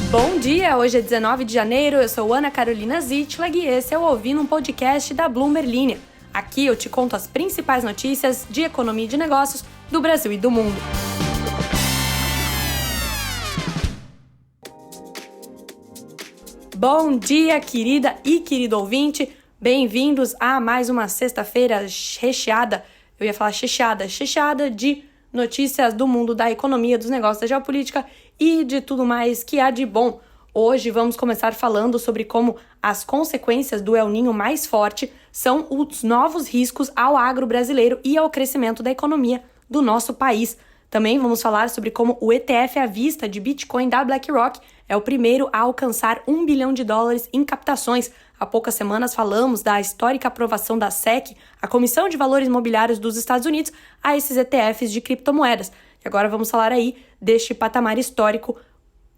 Bom dia, hoje é 19 de janeiro, eu sou Ana Carolina Zitlag e esse é o Ouvindo um Podcast da Bloomberg Linha. Aqui eu te conto as principais notícias de economia e de negócios do Brasil e do mundo. Bom dia, querida e querido ouvinte, bem-vindos a mais uma sexta-feira recheada de notícias do mundo da economia, dos negócios, da geopolítica e de tudo mais que há de bom. Hoje vamos começar falando sobre como as consequências do El Niño mais forte são os novos riscos ao agro brasileiro e ao crescimento da economia do nosso país. Também vamos falar sobre como o ETF à vista de Bitcoin da BlackRock é o primeiro a alcançar $1 bilhão em captações. Há poucas semanas falamos da histórica aprovação da SEC, a Comissão de Valores Imobiliários dos Estados Unidos, a esses ETFs de criptomoedas. E agora vamos falar aí deste patamar histórico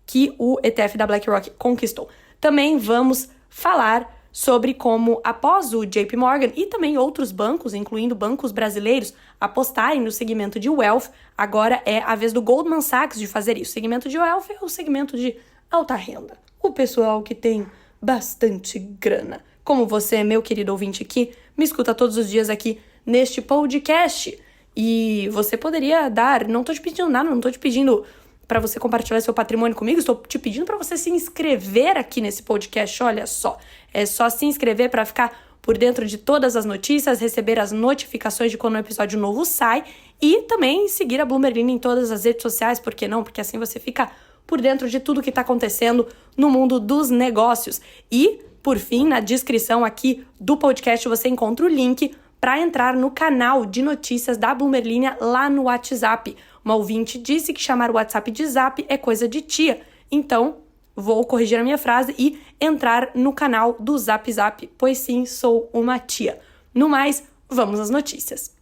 que o ETF da BlackRock conquistou. Também vamos falar sobre como, após o JP Morgan e também outros bancos, incluindo bancos brasileiros, apostarem no segmento de wealth, agora é a vez do Goldman Sachs de fazer isso. O segmento de wealth é o segmento de alta renda. O pessoal que tem bastante grana. Como você, meu querido ouvinte aqui, me escuta todos os dias aqui neste podcast. E você poderia dar, não tô te pedindo nada, não tô te pedindo para você compartilhar seu patrimônio comigo, estou te pedindo para você se inscrever aqui nesse podcast, olha só. É só se inscrever para ficar por dentro de todas as notícias, receber as notificações de quando um episódio novo sai e também seguir a Bloomberg em todas as redes sociais, por que não? Porque assim você fica por dentro de tudo que está acontecendo no mundo dos negócios. E, por fim, na descrição aqui do podcast você encontra o link para entrar no canal de notícias da Bloomberg Linha lá no WhatsApp. Uma ouvinte disse que chamar o WhatsApp de Zap é coisa de tia. Então, vou corrigir a minha frase e entrar no canal do Zap Zap, pois sim, sou uma tia. No mais, vamos às notícias.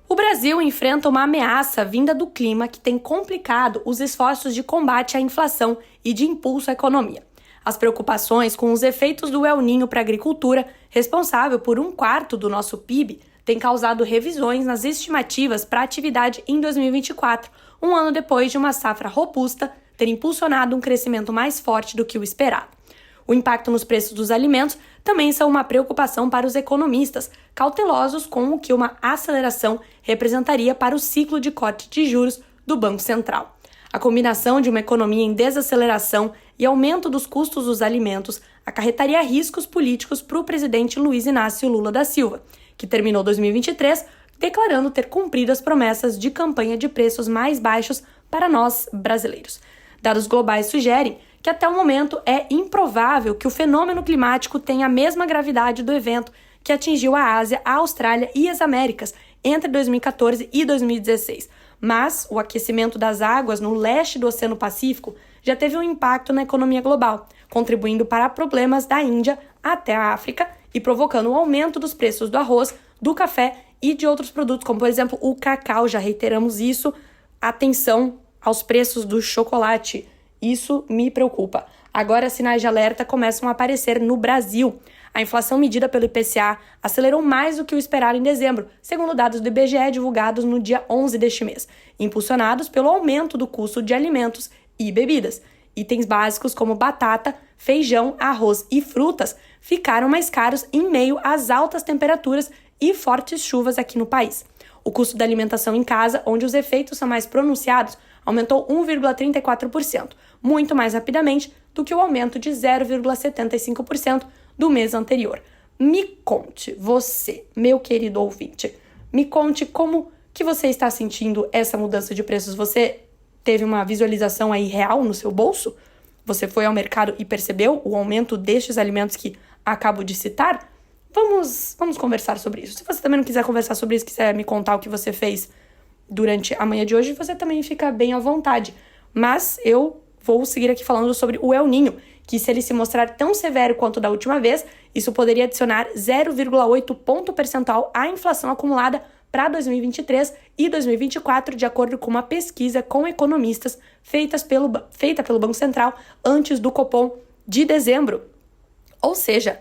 O Brasil enfrenta uma ameaça vinda do clima que tem complicado os esforços de combate à inflação e de impulso à economia. As preocupações com os efeitos do El Niño para a agricultura, responsável por 1/4 do nosso PIB, têm causado revisões nas estimativas para a atividade em 2024, um ano depois de uma safra robusta ter impulsionado um crescimento mais forte do que o esperado. O impacto nos preços dos alimentos também são uma preocupação para os economistas, cautelosos com o que uma aceleração representaria para o ciclo de corte de juros do Banco Central. A combinação de uma economia em desaceleração e aumento dos custos dos alimentos acarretaria riscos políticos para o presidente Luiz Inácio Lula da Silva, que terminou 2023 declarando ter cumprido as promessas de campanha de preços mais baixos para nós brasileiros. Dados globais sugerem que até o momento é improvável que o fenômeno climático tenha a mesma gravidade do evento que atingiu a Ásia, a Austrália e as Américas entre 2014 e 2016. Mas o aquecimento das águas no leste do Oceano Pacífico já teve um impacto na economia global, contribuindo para problemas da Índia até a África e provocando um aumento dos preços do arroz, do café e de outros produtos, como por exemplo o cacau, já reiteramos isso. Atenção aos preços do chocolate. Isso me preocupa. Agora, sinais de alerta começam a aparecer no Brasil. A inflação medida pelo IPCA acelerou mais do que o esperado em dezembro, segundo dados do IBGE divulgados no dia 11 deste mês, impulsionados pelo aumento do custo de alimentos e bebidas. Itens básicos como batata, feijão, arroz e frutas ficaram mais caros em meio às altas temperaturas e fortes chuvas aqui no país. O custo da alimentação em casa, onde os efeitos são mais pronunciados, aumentou 1,34%, muito mais rapidamente do que o aumento de 0,75% do mês anterior. Me conte, você, meu querido ouvinte, me conte como que você está sentindo essa mudança de preços. Você teve uma visualização aí real no seu bolso? Você foi ao mercado e percebeu o aumento destes alimentos que acabo de citar? Vamos conversar sobre isso. Se você também não quiser conversar sobre isso, quiser me contar o que você fez durante a manhã de hoje, você também fica bem à vontade. Mas eu vou seguir aqui falando sobre o El Niño, que se ele se mostrar tão severo quanto da última vez, isso poderia adicionar 0,8 ponto percentual à inflação acumulada para 2023 e 2024, de acordo com uma pesquisa com economistas feita pelo Banco Central antes do Copom de dezembro. Ou seja,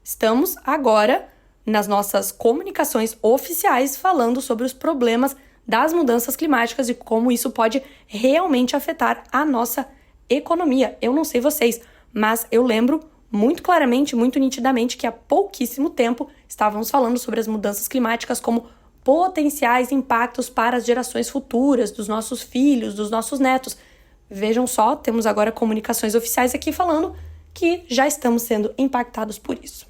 estamos agora nas nossas comunicações oficiais falando sobre os problemas das mudanças climáticas e como isso pode realmente afetar a nossa economia. Eu não sei vocês, mas eu lembro muito claramente, muito nitidamente que há pouquíssimo tempo estávamos falando sobre as mudanças climáticas como potenciais impactos para as gerações futuras, dos nossos filhos, dos nossos netos. Vejam só, temos agora comunicações oficiais aqui falando que já estamos sendo impactados por isso.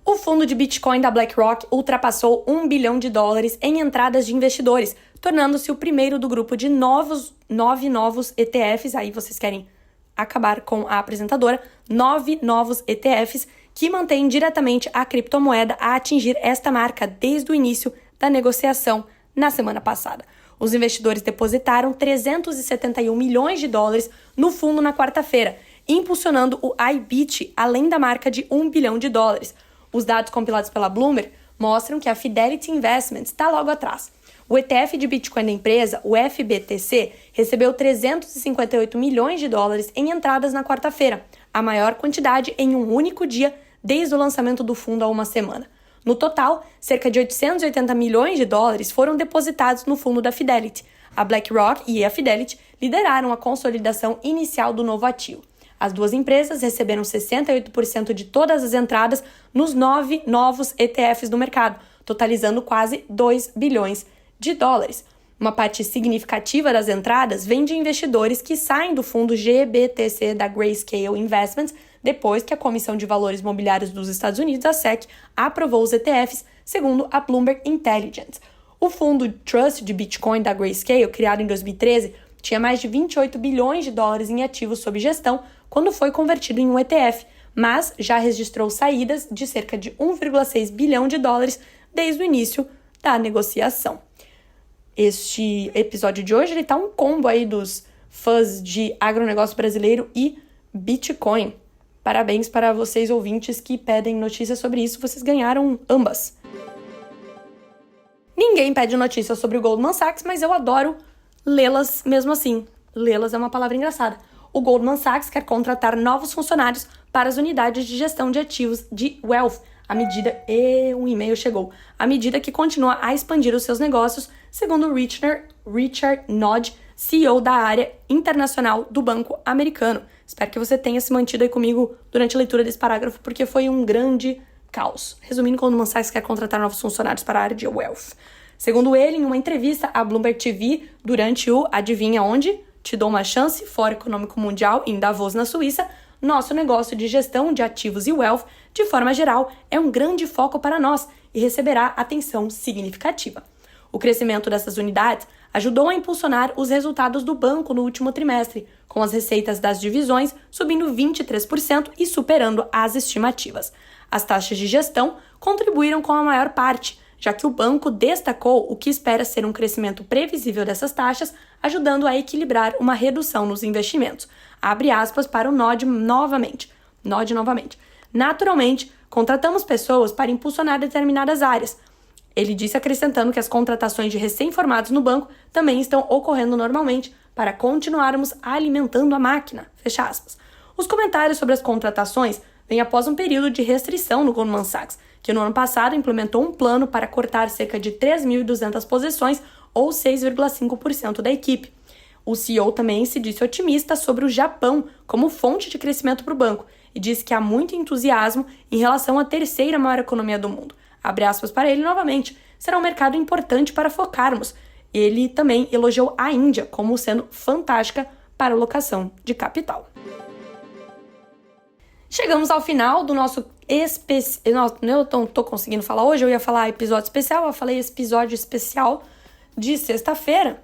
O fundo de Bitcoin da BlackRock ultrapassou $1 bilhão em entradas de investidores, tornando-se o primeiro do grupo de 9 novos ETFs, aí vocês querem acabar com a apresentadora, 9 novos ETFs que mantêm diretamente a criptomoeda a atingir esta marca desde o início da negociação na semana passada. Os investidores depositaram $371 milhões no fundo na quarta-feira, impulsionando o IBIT além da marca de $1 bilhão. Os dados compilados pela Bloomberg mostram que a Fidelity Investments está logo atrás. O ETF de Bitcoin da empresa, o FBTC, recebeu $358 milhões em entradas na quarta-feira, a maior quantidade em um único dia desde o lançamento do fundo há uma semana. No total, cerca de $880 milhões foram depositados no fundo da Fidelity. A BlackRock e a Fidelity lideraram a consolidação inicial do novo ativo. As duas empresas receberam 68% de todas as entradas nos 9 novos ETFs do mercado, totalizando quase $2 bilhões. Uma parte significativa das entradas vem de investidores que saem do fundo GBTC da Grayscale Investments depois que a Comissão de Valores Mobiliários dos Estados Unidos, a SEC, aprovou os ETFs, segundo a Bloomberg Intelligence. O fundo Trust de Bitcoin da Grayscale, criado em 2013, tinha mais de $28 bilhões em ativos sob gestão quando foi convertido em um ETF, mas já registrou saídas de cerca de $1,6 bilhão desde o início da negociação. Este episódio de hoje tá um combo aí dos fãs de agronegócio brasileiro e Bitcoin. Parabéns para vocês ouvintes que pedem notícias sobre isso, vocês ganharam ambas. Ninguém pede notícias sobre o Goldman Sachs, mas eu adoro lê-las mesmo assim. Lê-las é uma palavra engraçada. O Goldman Sachs quer contratar novos funcionários para as unidades de gestão de ativos de Wealth, um e-mail chegou, à medida que continua a expandir os seus negócios, segundo Richard Nodge, CEO da área internacional do Banco Americano. Espero que você tenha se mantido aí comigo durante a leitura desse parágrafo, porque foi um grande caos. Resumindo, Goldman Sachs quer contratar novos funcionários para a área de Wealth. Segundo ele, em uma entrevista à Bloomberg TV, durante o Adivinha Onde? Te dou uma chance, Fórum Econômico Mundial em Davos, na Suíça, nosso negócio de gestão de ativos e wealth, de forma geral, é um grande foco para nós e receberá atenção significativa. O crescimento dessas unidades ajudou a impulsionar os resultados do banco no último trimestre, com as receitas das divisões subindo 23% e superando as estimativas. As taxas de gestão contribuíram com a maior parte, já que o banco destacou o que espera ser um crescimento previsível dessas taxas, ajudando a equilibrar uma redução nos investimentos. Abre aspas para o Nodge novamente. Naturalmente, contratamos pessoas para impulsionar determinadas áreas. Ele disse, acrescentando que as contratações de recém-formados no banco também estão ocorrendo normalmente para continuarmos alimentando a máquina. Fecha aspas. Os comentários sobre as contratações vêm após um período de restrição no Goldman Sachs, que no ano passado implementou um plano para cortar cerca de 3.200 posições, ou 6,5% da equipe. O CEO também se disse otimista sobre o Japão como fonte de crescimento para o banco e disse que há muito entusiasmo em relação à terceira maior economia do mundo. Abre aspas para ele novamente. Será um mercado importante para focarmos. Ele também elogiou a Índia como sendo fantástica para alocação de capital. Chegamos ao final do nosso eu não tô conseguindo falar hoje, eu ia falar episódio especial, eu falei episódio especial de sexta-feira.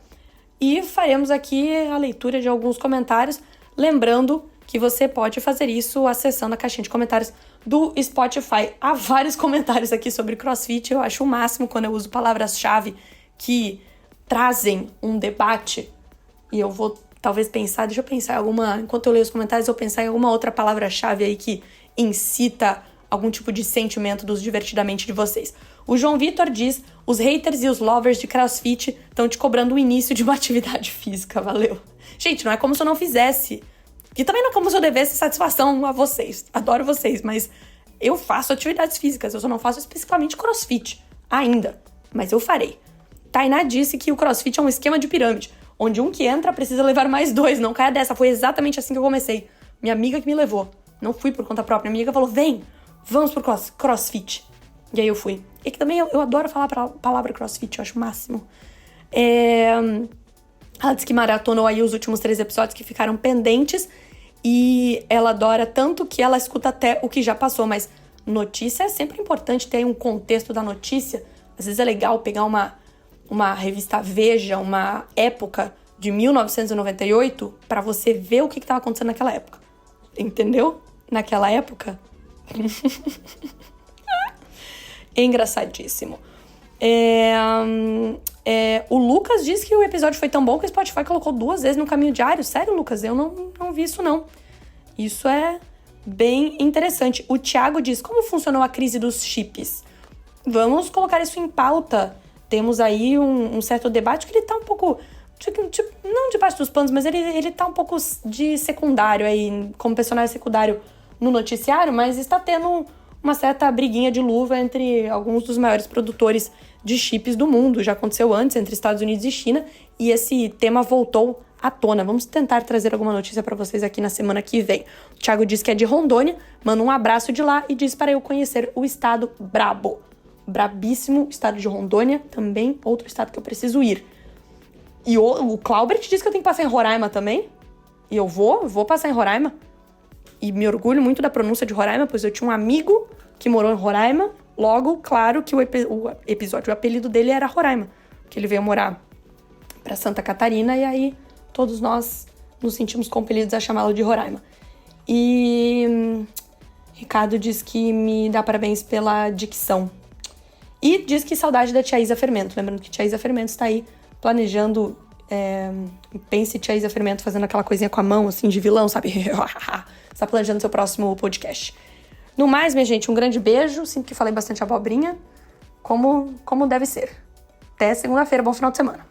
E faremos aqui a leitura de alguns comentários, lembrando que você pode fazer isso acessando a caixinha de comentários do Spotify. Há vários comentários aqui sobre CrossFit, eu acho o máximo quando eu uso palavras-chave que trazem um debate. E eu vou talvez pensar, enquanto eu leio os comentários, eu pensar em alguma outra palavra-chave aí que incita algum tipo de sentimento dos divertidamente de vocês. O João Vitor diz, os haters e os lovers de CrossFit estão te cobrando o início de uma atividade física, valeu. Gente, não é como se eu não fizesse. E também não é como se eu devesse satisfação a vocês. Adoro vocês, mas eu faço atividades físicas, eu só não faço especificamente CrossFit ainda, mas eu farei. Tainá disse que o CrossFit é um esquema de pirâmide. onde um que entra precisa levar mais 2, não caia dessa. Foi exatamente assim que eu comecei. Minha amiga que me levou. Não fui por conta própria. Minha amiga falou, vem, vamos pro crossfit. E aí eu fui. E que também eu adoro falar a palavra crossfit, eu acho o máximo. Ela disse que maratonou aí os últimos 3 episódios que ficaram pendentes. E ela adora tanto que ela escuta até o que já passou. Mas notícia é sempre importante ter um contexto da notícia. Às vezes é legal pegar uma revista Veja, uma época de 1998, pra você ver o que estava acontecendo naquela época. Entendeu? Naquela época. Engraçadíssimo. O Lucas disse que o episódio foi tão bom que o Spotify colocou 2 vezes no caminho diário. Sério, Lucas? Eu não vi isso, não. Isso é bem interessante. O Thiago diz, como funcionou a crise dos chips? Vamos colocar isso em pauta. Temos aí um certo debate que ele tá um pouco... Tipo, não debaixo dos panos, mas ele tá um pouco de secundário aí, como personagem secundário no noticiário, mas está tendo uma certa briguinha de luva entre alguns dos maiores produtores de chips do mundo. Já aconteceu antes, entre Estados Unidos e China, e esse tema voltou à tona. Vamos tentar trazer alguma notícia para vocês aqui na semana que vem. O Thiago diz que é de Rondônia, manda um abraço de lá e diz para eu conhecer o estado brabo. Brabíssimo estado de Rondônia, também outro estado que eu preciso ir. E o Claubert disse que eu tenho que passar em Roraima também. E eu vou passar em Roraima. E me orgulho muito da pronúncia de Roraima, pois eu tinha um amigo que morou em Roraima. Logo, claro que o apelido dele era Roraima. Que ele veio morar pra Santa Catarina e aí todos nós nos sentimos compelidos a chamá-lo de Roraima. E Ricardo diz que me dá parabéns pela dicção. E diz que saudade da Tia Isa Fermento. Lembrando que Tia Isa Fermento está aí planejando, pense Tia Isa Fermento fazendo aquela coisinha com a mão, assim, de vilão, sabe? Está planejando seu próximo podcast. No mais, minha gente, um grande beijo. Sinto que falei bastante abobrinha, como deve ser. Até segunda-feira, bom final de semana.